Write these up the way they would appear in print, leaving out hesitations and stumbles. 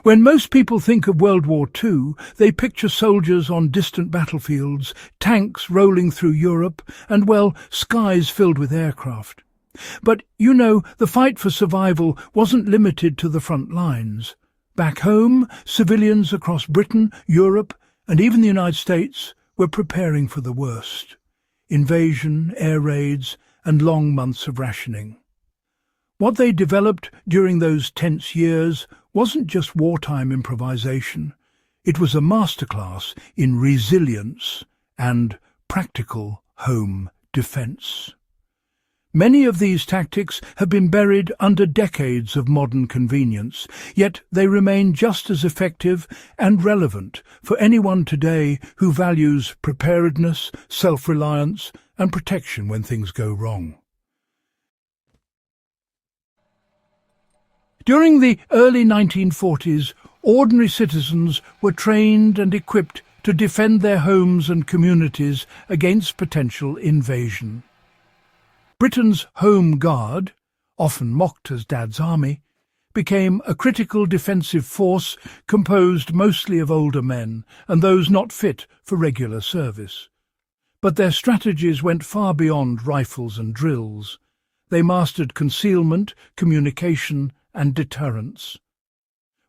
When most people think of World War II, they picture soldiers on distant battlefields, tanks rolling through Europe, and, well, skies filled with aircraft. But, you know, the fight for survival wasn't limited to the front lines. Back home, civilians across Britain, Europe, and even the United States were preparing for the worst. Invasion, air raids, and long months of rationing. What they developed during those tense years wasn't just wartime improvisation. It was a masterclass in resilience and practical home defense. Many of these tactics have been buried under decades of modern convenience, yet they remain just as effective and relevant for anyone today who values preparedness, self-reliance, and protection when things go wrong. During the early 1940s, ordinary citizens were trained and equipped to defend their homes and communities against potential invasion. Britain's Home Guard, often mocked as Dad's Army, became a critical defensive force composed mostly of older men and those not fit for regular service. But their strategies went far beyond rifles and drills. They mastered concealment, communication, and deterrence.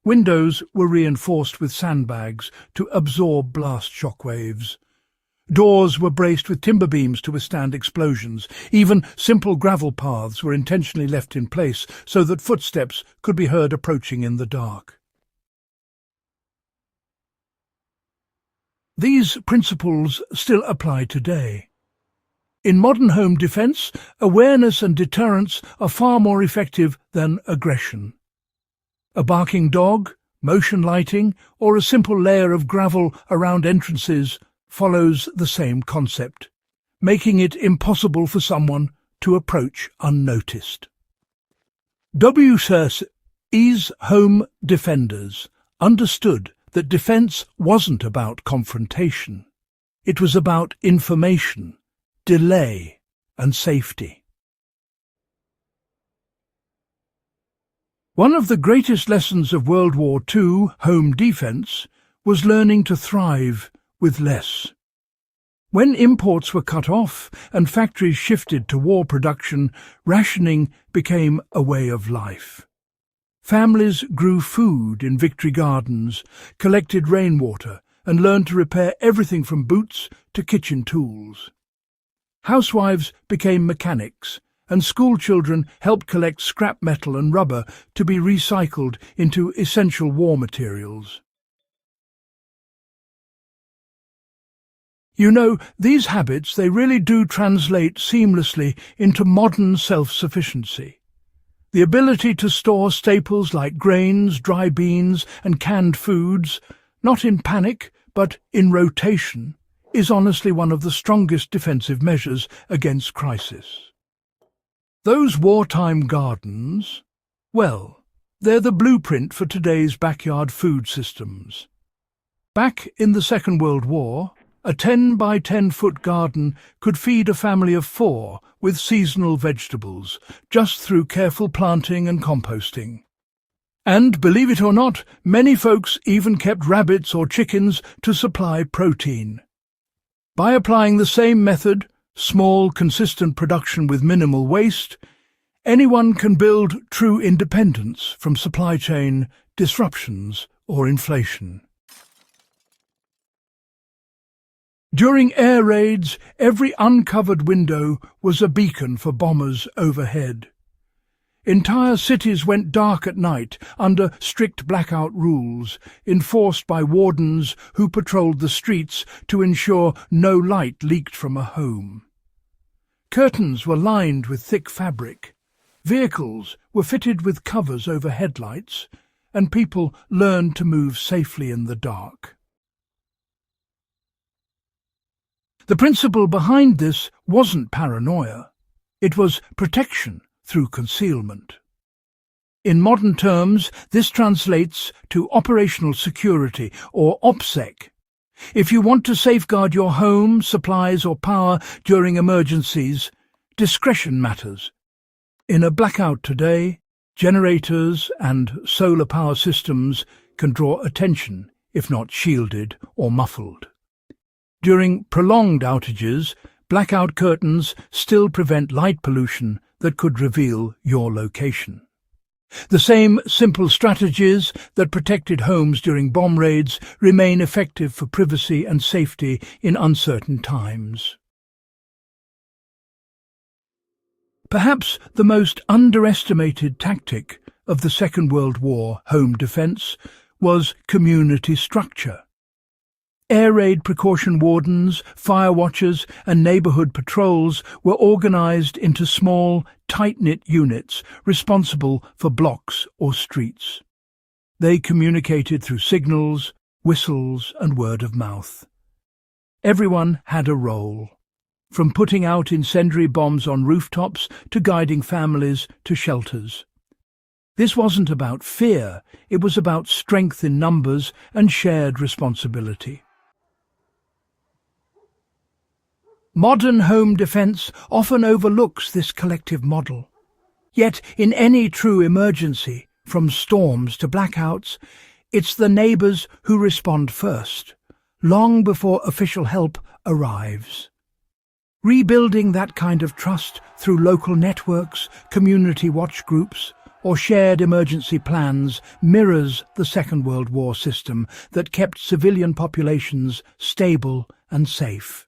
Windows were reinforced with sandbags to absorb blast shockwaves. Doors were braced with timber beams to withstand explosions. Even simple gravel paths were intentionally left in place so that footsteps could be heard approaching in the dark. These principles still apply today. In modern home defense, awareness and deterrence are far more effective than aggression. A barking dog, motion lighting, or a simple layer of gravel around entrances follows the same concept, making it impossible for someone to approach unnoticed. WWII's home defenders understood that defense wasn't about confrontation. It was about information, delay, and safety. One of the greatest lessons of World War II home defense was learning to thrive with less. When imports were cut off and factories shifted to war production, rationing became a way of life. Families grew food in victory gardens, collected rainwater, and learned to repair everything from boots to kitchen tools. Housewives became mechanics, and schoolchildren helped collect scrap metal and rubber to be recycled into essential war materials. You know, these habits, they really do translate seamlessly into modern self-sufficiency. The ability to store staples like grains, dry beans, and canned foods, not in panic, but in rotation, is honestly one of the strongest defensive measures against crisis. Those wartime gardens, well, they're the blueprint for today's backyard food systems. Back in the Second World War, a 10 by 10-foot garden could feed a family of 4 with seasonal vegetables, just through careful planting and composting. And, believe it or not, many folks even kept rabbits or chickens to supply protein. By applying the same method, small, consistent production with minimal waste, anyone can build true independence from supply chain disruptions or inflation. During air raids, every uncovered window was a beacon for bombers overhead. Entire cities went dark at night under strict blackout rules, enforced by wardens who patrolled the streets to ensure no light leaked from a home. Curtains were lined with thick fabric, vehicles were fitted with covers over headlights, and people learned to move safely in the dark. The principle behind this wasn't paranoia. It was protection through concealment. In modern terms, this translates to operational security, or OPSEC. If you want to safeguard your home, supplies or power during emergencies, discretion matters. In a blackout today, generators and solar power systems can draw attention if not shielded or muffled. During prolonged outages, blackout curtains still prevent light pollution that could reveal your location. The same simple strategies that protected homes during bomb raids remain effective for privacy and safety in uncertain times. Perhaps the most underestimated tactic of the Second World War home defence was community structure. Air raid precaution wardens, fire watchers and neighbourhood patrols were organised into small, tight-knit units responsible for blocks or streets. They communicated through signals, whistles and word of mouth. Everyone had a role, from putting out incendiary bombs on rooftops to guiding families to shelters. This wasn't about fear, it was about strength in numbers and shared responsibility. Modern home defence often overlooks this collective model. Yet in any true emergency, from storms to blackouts, it's the neighbours who respond first, long before official help arrives. Rebuilding that kind of trust through local networks, community watch groups, or shared emergency plans mirrors the Second World War system that kept civilian populations stable and safe.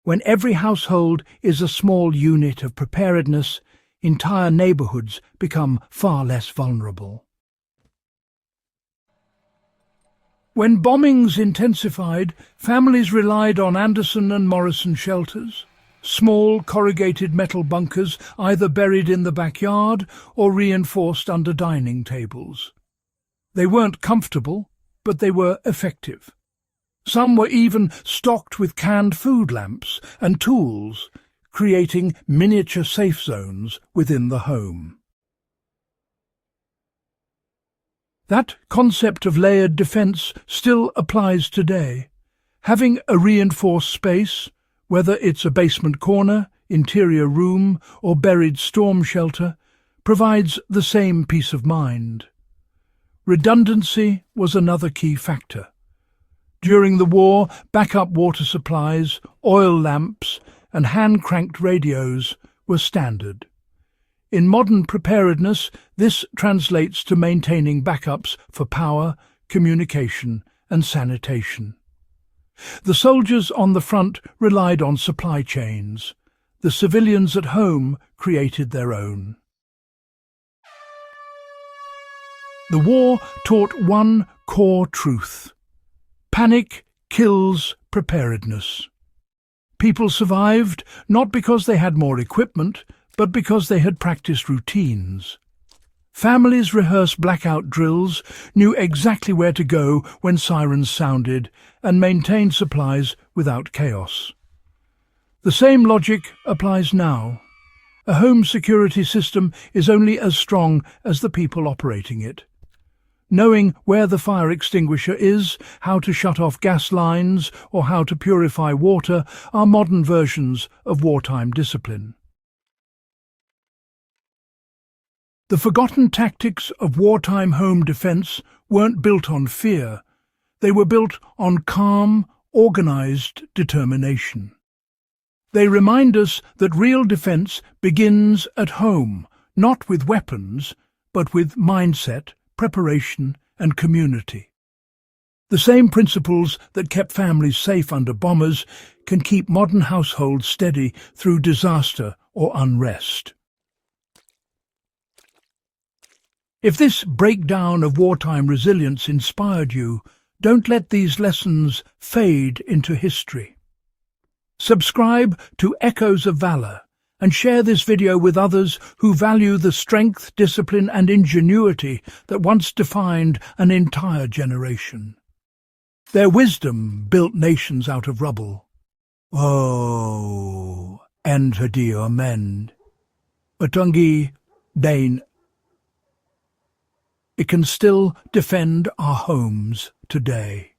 When every household is a small unit of preparedness, entire neighbourhoods become far less vulnerable. When bombings intensified, families relied on Anderson and Morrison shelters, small corrugated metal bunkers either buried in the backyard or reinforced under dining tables. They weren't comfortable, but they were effective. Some were even stocked with canned food lamps and tools, creating miniature safe zones within the home. That concept of layered defence still applies today. Having a reinforced space, whether it's a basement corner, interior room or buried storm shelter, provides the same peace of mind. Redundancy was another key factor. During the war, backup water supplies, oil lamps and hand-cranked radios were standard. In modern preparedness, this translates to maintaining backups for power, communication and sanitation. The soldiers on the front relied on supply chains. The civilians at home created their own. The war taught one core truth: panic kills preparedness. People survived not because they had more equipment, but because they had practiced routines. Families rehearsed blackout drills, knew exactly where to go when sirens sounded, and maintained supplies without chaos. The same logic applies now. A home security system is only as strong as the people operating it. Knowing where the fire extinguisher is, how to shut off gas lines, or how to purify water are modern versions of wartime discipline. The forgotten tactics of wartime home defence weren't built on fear. They were built on calm, organised determination. They remind us that real defence begins at home, not with weapons, but with mindset, preparation and community. The same principles that kept families safe under bombers can keep modern households steady through disaster or unrest. If this breakdown of wartime resilience inspired you, don't let these lessons fade into history. Subscribe to Echoes of Valor and share this video with others who value the strength, discipline and ingenuity that once defined an entire generation. Their wisdom built nations out of rubble. Oh, en Hadio Mend. Utungi Dane. It can still defend our homes today.